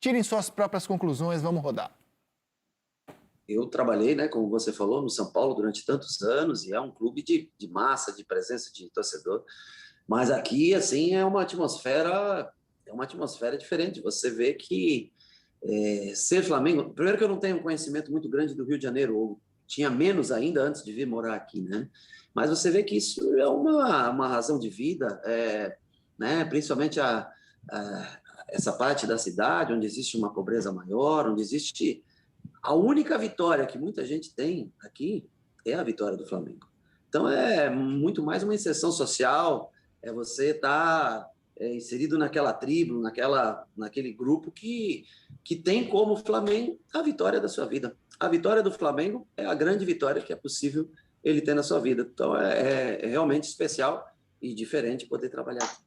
Tirem suas próprias conclusões, vamos rodar. Eu trabalhei, né, como você falou, no São Paulo durante tantos anos e é um clube de massa, de presença de torcedor. Mas aqui, assim, é uma atmosfera diferente. Você vê que ser Flamengo... Primeiro que eu não tenho um conhecimento muito grande do Rio de Janeiro, ou tinha menos ainda antes de vir morar aqui, né? Mas você vê que isso é uma razão de vida, né? Principalmente essa parte da cidade, onde existe uma pobreza maior, onde existe... A única vitória que muita gente tem aqui é a vitória do Flamengo. Então, é muito mais uma inserção social, é você estar inserido naquela tribo, naquele grupo que tem como Flamengo a vitória da sua vida. A vitória do Flamengo é a grande vitória que é possível ele ter na sua vida. Então, é realmente especial e diferente poder trabalhar aqui.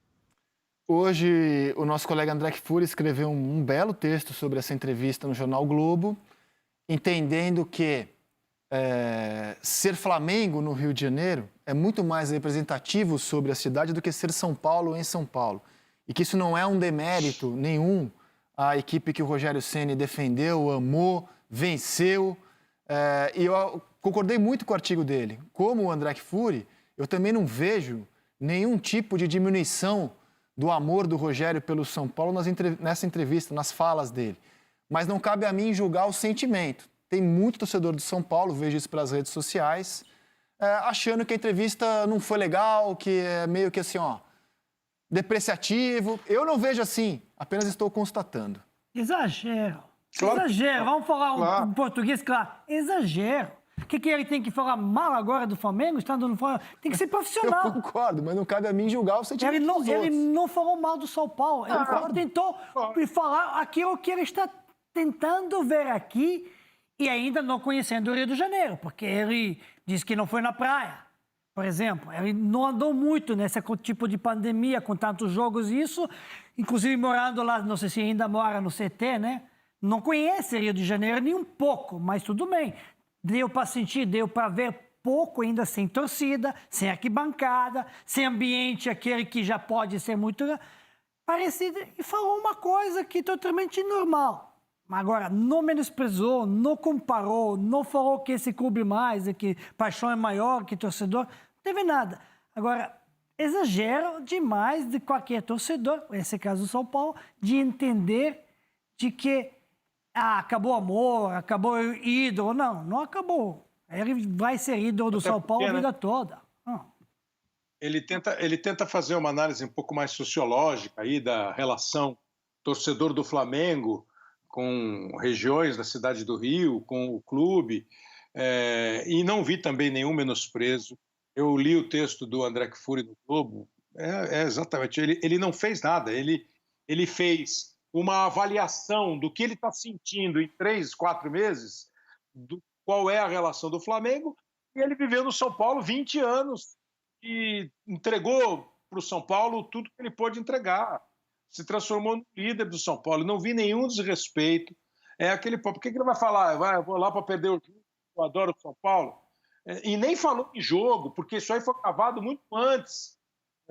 Hoje, o nosso colega André Kfouri escreveu um belo texto sobre essa entrevista no Jornal o Globo, entendendo que ser Flamengo no Rio de Janeiro é muito mais representativo sobre a cidade do que ser São Paulo em São Paulo. E que isso não é um demérito nenhum à equipe que o Rogério Ceni defendeu, amou, venceu. E eu concordei muito com o artigo dele. Como o André Kfouri, eu também não vejo nenhum tipo de diminuição do amor do Rogério pelo São Paulo nessa entrevista, nas falas dele. Mas não cabe a mim julgar o sentimento. Tem muito torcedor do São Paulo, vejo isso pelas redes sociais, achando que a entrevista não foi legal, que é meio que assim, depreciativo. Eu não vejo assim, apenas estou constatando. Exagero. Claro. Exagero. Vamos falar Claro. um português, claro. Exagero. O que ele tem que falar mal agora do Flamengo, estando no Flamengo? Tem que ser Eu profissional. concordo, mas não cabe a mim julgar o sentimento dos Ele outros. não falou mal do São Paulo. Ele tentou falar aquilo que ele está tentando ver aqui e ainda não conhecendo o Rio de Janeiro, porque ele disse que não foi na praia, por exemplo. Ele não andou muito nesse tipo de pandemia, com tantos jogos e isso, inclusive morando lá, não sei se ainda mora no CT, né? Não conhece Rio de Janeiro nem um pouco, mas tudo bem. Deu para sentir, deu para ver pouco ainda sem torcida, sem arquibancada, sem ambiente, aquele que já pode ser muito parecido, e falou uma coisa que é totalmente normal. Agora, não menosprezou, não comparou, não falou que esse clube mais, que paixão é maior que torcedor, não teve nada. Agora, exagero demais de qualquer torcedor, nesse caso do São Paulo, de entender de que acabou o amor, acabou o ídolo. Não acabou. Ele vai ser ídolo do São Paulo a vida toda. Ele tenta fazer uma análise um pouco mais sociológica aí da relação torcedor do Flamengo com regiões da cidade do Rio, com o clube, e não vi também nenhum menosprezo. Eu li o texto do André Kfouri no Globo, exatamente, ele não fez nada, ele fez uma avaliação do que ele está sentindo em 3, 4 meses, qual é a relação do Flamengo, e ele viveu no São Paulo 20 anos e entregou para o São Paulo tudo que ele pôde entregar. Se transformou no líder do São Paulo. Não vi nenhum desrespeito. É aquele por que ele vai falar? Eu vou lá para perder o jogo, eu adoro o São Paulo. E nem falou em jogo, porque isso aí foi gravado muito antes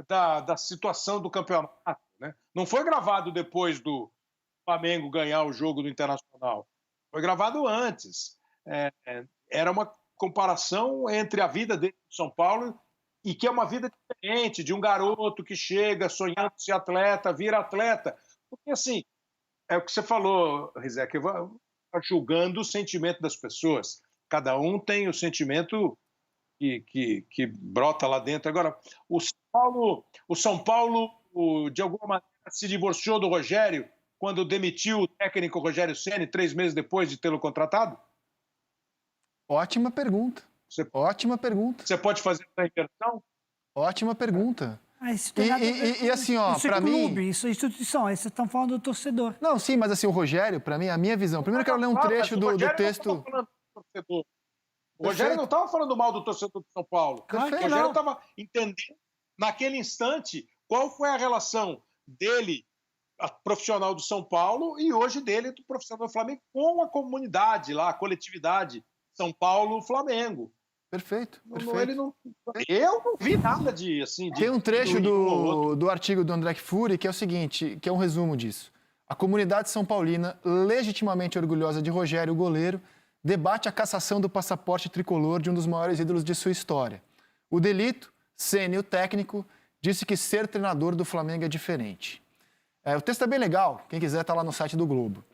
da situação do campeonato, né? Não foi gravado depois do Flamengo ganhar o jogo do Internacional. Foi gravado antes. Era uma comparação entre a vida dele no São Paulo e que é uma vida diferente de um garoto que chega sonhando ser atleta, vira atleta. Porque, assim, é o que você falou, Rizek, vai julgando o sentimento das pessoas. Cada um tem o sentimento que brota lá dentro. Agora, o São Paulo, de alguma maneira, se divorciou do Rogério quando demitiu o técnico Rogério Ceni 3 meses depois de tê-lo contratado? Ótima pergunta. Ótima pergunta. Você pode fazer essa inversão? Ótima pergunta. E assim, isso para é mim... clube, isso é instituição, aí vocês estão falando do torcedor. Não, sim, mas assim, o Rogério, para mim, a minha visão... Primeiro eu quero ler um trecho do texto... O Rogério não estava falando mal do torcedor do São Paulo. Perfeito. O Rogério estava entendendo, naquele instante, qual foi a relação dele, profissional do São Paulo, e hoje dele, do profissional do Flamengo, com a comunidade lá, a coletividade São Paulo-Flamengo. Perfeito. Eu não vi nada de... assim. Tem um trecho do artigo do André Kfouri que é o seguinte, que é um resumo disso. A comunidade são paulina, legitimamente orgulhosa de Rogério, o goleiro, debate a cassação do passaporte tricolor de um dos maiores ídolos de sua história. O delito, Ceni, o técnico, disse que ser treinador do Flamengo é diferente. O texto é bem legal, quem quiser está lá no site do Globo.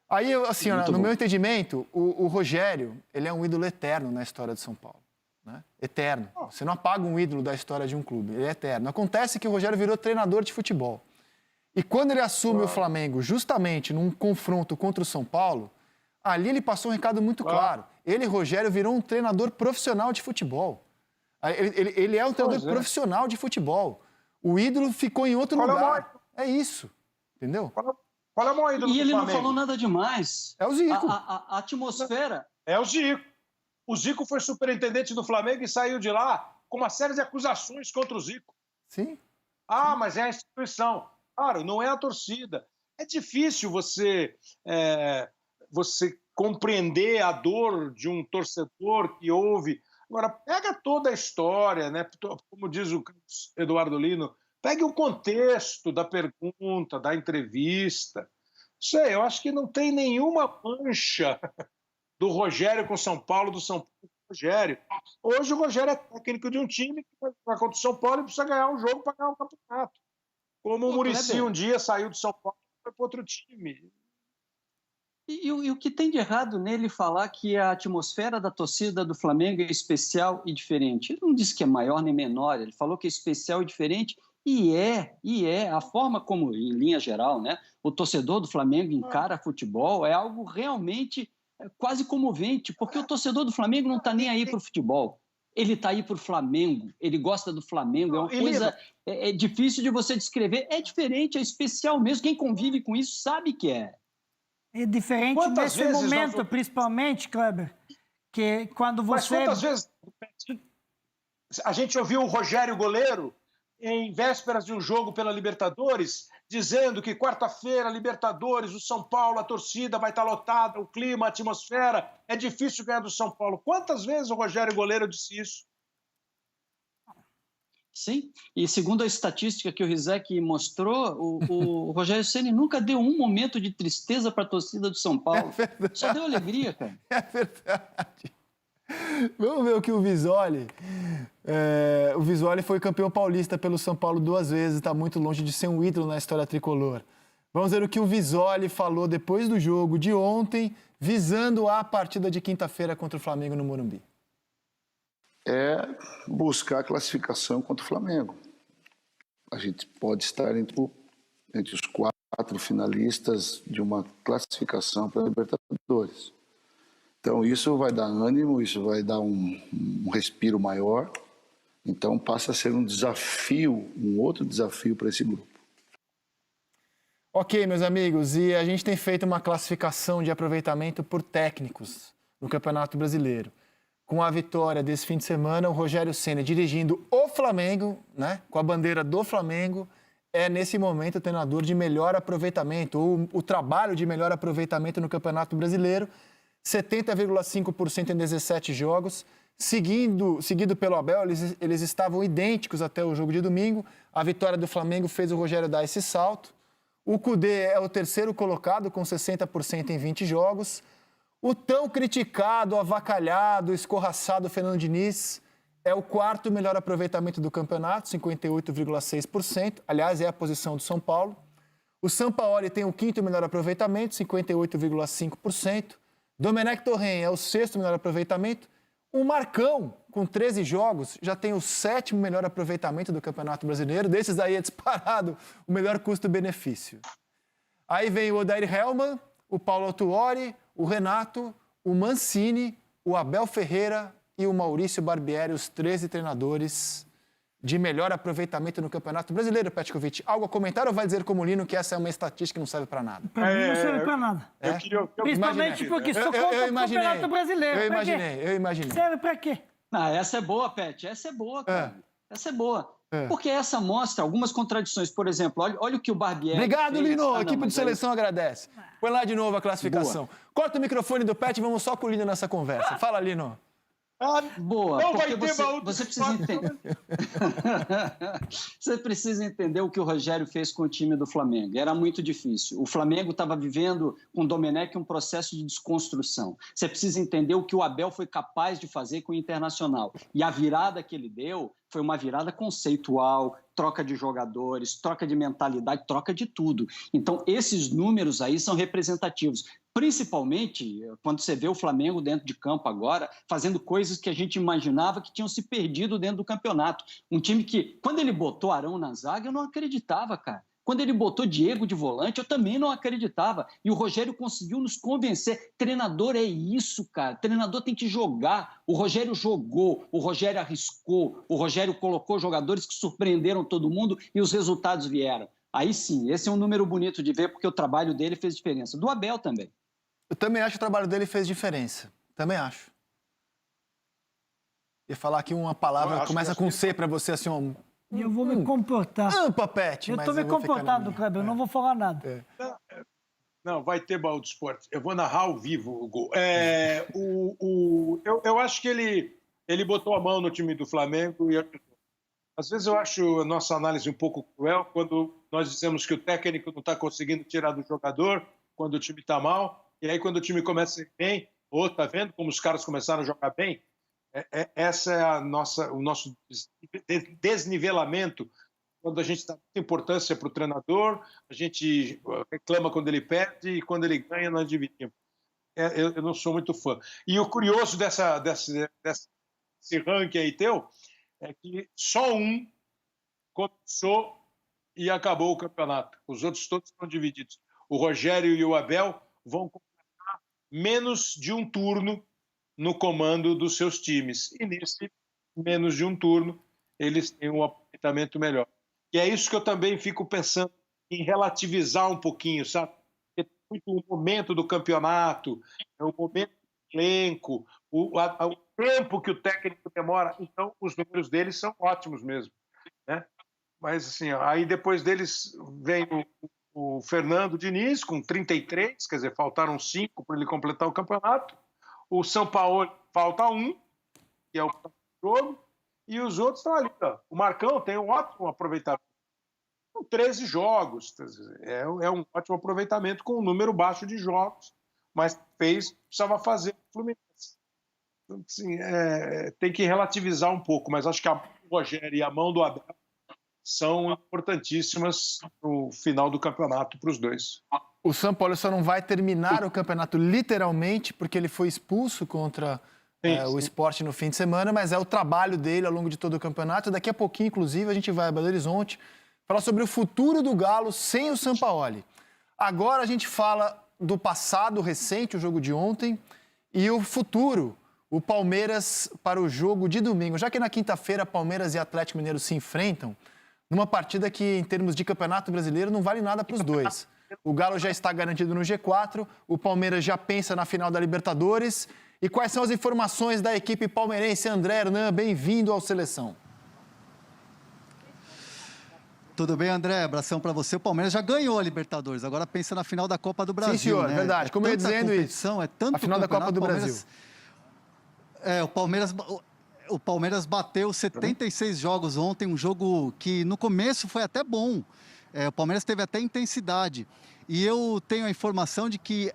Aí, assim, no meu entendimento, o Rogério, ele é um ídolo eterno na história de São Paulo. Né? Eterno. Você não apaga um ídolo da história de um clube, ele é eterno. Acontece que o Rogério virou treinador de futebol. E quando ele assume o Flamengo, justamente num confronto contra o São Paulo, ali ele passou um recado muito claro. Ele, Rogério, virou um treinador profissional de futebol. Ele é um treinador profissional de futebol. O ídolo ficou em outro lugar. É isso. Entendeu? Qual é o maior ídolo do Flamengo? E ele não falou nada demais. É o Zico. A atmosfera... É o Zico. O Zico foi superintendente do Flamengo e saiu de lá com uma série de acusações contra o Zico. Sim. Mas é a instituição. Claro, não é a torcida. É difícil você compreender a dor de um torcedor que ouve. Agora, pega toda a história, né? Como diz o Eduardo Lino, pegue o contexto da pergunta, da entrevista. Sei, eu acho que não tem nenhuma mancha do Rogério com São Paulo, do São Paulo com o Rogério. Hoje o Rogério é técnico de um time que vai contra o São Paulo e precisa ganhar um jogo para ganhar um campeonato. Como o Muricy um dia saiu do São Paulo e foi para outro time. E o que tem de errado nele falar que a atmosfera da torcida do Flamengo é especial e diferente? Ele não disse que é maior nem menor, ele falou que é especial e diferente, e é. A forma como, em linha geral, né, o torcedor do Flamengo encara futebol é algo realmente quase comovente, porque o torcedor do Flamengo não está nem aí para o futebol. Ele está aí para o Flamengo, ele gosta do Flamengo, é uma coisa difícil de você descrever. É diferente, é especial mesmo. Quem convive com isso sabe que é. É diferente Quantas nesse vezes momento, principalmente, Kleber, que quando você... Mas quantas vezes a gente ouviu o Rogério goleiro em vésperas de um jogo pela Libertadores, dizendo que quarta-feira, Libertadores, o São Paulo, a torcida vai estar lotada, o clima, a atmosfera, é difícil ganhar do São Paulo. Quantas vezes o Rogério goleiro disse isso? Sim, e segundo a estatística que o Rizek mostrou, o Rogério Ceni nunca deu um momento de tristeza para a torcida do São Paulo. Só deu alegria, cara. É verdade. Vamos ver o que o Visoli... O Visoli foi campeão paulista pelo São Paulo 2 vezes, está muito longe de ser um ídolo na história tricolor. Vamos ver o que o Visoli falou depois do jogo de ontem, visando a partida de quinta-feira contra o Flamengo no Morumbi. É buscar a classificação contra o Flamengo. A gente pode estar entre os 4 finalistas de uma classificação para a Libertadores. Então, isso vai dar ânimo, isso vai dar um respiro maior. Então, passa a ser um desafio, um outro desafio para esse grupo. Ok, meus amigos, e a gente tem feito uma classificação de aproveitamento por técnicos no Campeonato Brasileiro. Com a vitória desse fim de semana, o Rogério Ceni dirigindo o Flamengo, né, com a bandeira do Flamengo, é nesse momento o treinador de melhor aproveitamento, ou o trabalho de melhor aproveitamento no Campeonato Brasileiro. 70,5% em 17 jogos. Seguido pelo Abel, eles estavam idênticos até o jogo de domingo. A vitória do Flamengo fez o Rogério dar esse salto. O Kudê é o terceiro colocado, com 60% em 20 jogos. O tão criticado, avacalhado, escorraçado Fernando Diniz é o quarto melhor aproveitamento do campeonato, 58,6%. Aliás, é a posição do São Paulo. O Sampaoli tem o quinto melhor aproveitamento, 58,5%. Domenech Torren é o sexto melhor aproveitamento. O Marcão, com 13 jogos, já tem o sétimo melhor aproveitamento do Campeonato Brasileiro. Desses aí é disparado o melhor custo-benefício. Aí vem o Odair Hellmann, o Paulo Autuori, o Renato, o Mancini, o Abel Ferreira e o Maurício Barbieri, os 13 treinadores de melhor aproveitamento no Campeonato Brasileiro. Petkovic, algo a comentar ou vai dizer como Lino que essa é uma estatística que não serve para nada? Para mim não serve para nada. Principalmente porque só conta o Campeonato Brasileiro. Eu imaginei. Serve para quê? Essa é boa, Pet. Essa é boa, cara. Essa é boa. Porque essa mostra algumas contradições. Por exemplo, olha o que o Barbieri Obrigado, fez. Lino. A equipe de seleção agradece. Põe lá de novo a classificação. Boa. Corta o microfone do Pet e vamos só com o Lino nessa conversa. Fala, Lino. Boa, Não vai porque ter baú do você precisa entender. Você precisa entender o que o Rogério fez com o time do Flamengo. Era muito difícil. O Flamengo estava vivendo com o Domenech um processo de desconstrução. Você precisa entender o que o Abel foi capaz de fazer com o Internacional. E a virada que ele deu foi uma virada conceitual, troca de jogadores, troca de mentalidade, troca de tudo. Então, esses números aí são representativos. Principalmente quando você vê o Flamengo dentro de campo agora, fazendo coisas que a gente imaginava que tinham se perdido dentro do campeonato. Um time que, quando ele botou Arão na zaga, eu não acreditava, cara. Quando ele botou Diego de volante, eu também não acreditava. E o Rogério conseguiu nos convencer. Treinador é isso, cara. Treinador tem que jogar. O Rogério jogou, o Rogério arriscou, o Rogério colocou jogadores que surpreenderam todo mundo e os resultados vieram. Aí sim, esse é um número bonito de ver, porque o trabalho dele fez diferença. Do Abel também. Eu também acho que o trabalho dele fez diferença. Também acho. Ia falar aqui uma palavra que começa com C para você, assim, um... Eu vou me comportar. Papete, Eu estou me comportando, Kleber, eu não vou falar nada. Não, vai ter baú do esporte. Eu vou narrar ao vivo o gol. Eu acho que ele botou a mão no time do Flamengo e às vezes eu acho a nossa análise um pouco cruel quando nós dizemos que o técnico não está conseguindo tirar do jogador quando o time está mal, e aí quando o time começa a ir bem, tá vendo como os caras começaram a jogar bem? Essa é o nosso desnivelamento, quando a gente dá muita importância para o treinador, a gente reclama quando ele perde e quando ele ganha nós dividimos. Eu não sou muito fã. E o curioso desse ranking aí teu é que só um começou e acabou o campeonato. Os outros todos estão divididos. O Rogério e o Abel vão completar menos de um turno no comando dos seus times. E nesse menos de um turno, eles têm um aproveitamento melhor. E é isso que eu também fico pensando em relativizar um pouquinho, sabe? Porque tem muito o momento do campeonato, é o momento do elenco, o tempo que o técnico demora. Então, os números deles são ótimos mesmo, né? Mas, assim, aí depois deles vem o Fernando Diniz, com 33, quer dizer, faltaram 5 para ele completar o campeonato. O São Paulo falta 1, que é o jogo, e os outros estão ali. Ó. O Marcão tem um ótimo aproveitamento. Com 13 jogos, é um ótimo aproveitamento com um número baixo de jogos, mas precisava fazer o Fluminense. Então, assim, tem que relativizar um pouco, mas acho que a mão do Rogério e a mão do Abel são importantíssimas no final do campeonato para os dois. O São Paulo só não vai terminar o campeonato literalmente porque ele foi expulso contra o Sport no fim de semana, mas é o trabalho dele ao longo de todo o campeonato. Daqui a pouquinho, inclusive, a gente vai a Belo Horizonte falar sobre o futuro do Galo sem o Sampaoli. Agora a gente fala do passado recente, o jogo de ontem, e o futuro, o Palmeiras para o jogo de domingo. Já que na quinta-feira Palmeiras e Atlético Mineiro se enfrentam, numa partida que, em termos de campeonato brasileiro, não vale nada para os dois. O Galo já está garantido no G4, o Palmeiras já pensa na final da Libertadores. E quais são as informações da equipe palmeirense? André Hernan, bem-vindo ao Seleção. Tudo bem, André? Abração para você. O Palmeiras já ganhou a Libertadores, agora pensa na final da Copa do Brasil. Sim, senhor, né? verdade. Como eu ia dizendo isso. A final da Copa do Brasil. O Palmeiras bateu 76 jogos ontem, um jogo que no começo foi até bom. O Palmeiras teve até intensidade. E eu tenho a informação de que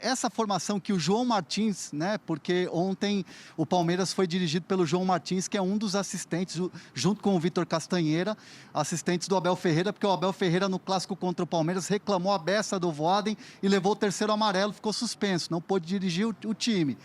essa formação que o João Martins, né? Porque ontem o Palmeiras foi dirigido pelo João Martins, que é um dos assistentes, junto com o Vitor Castanheira, assistentes do Abel Ferreira, porque o Abel Ferreira no clássico contra o Palmeiras reclamou a beça do Voaden e levou o terceiro amarelo, ficou suspenso, não pôde dirigir o time.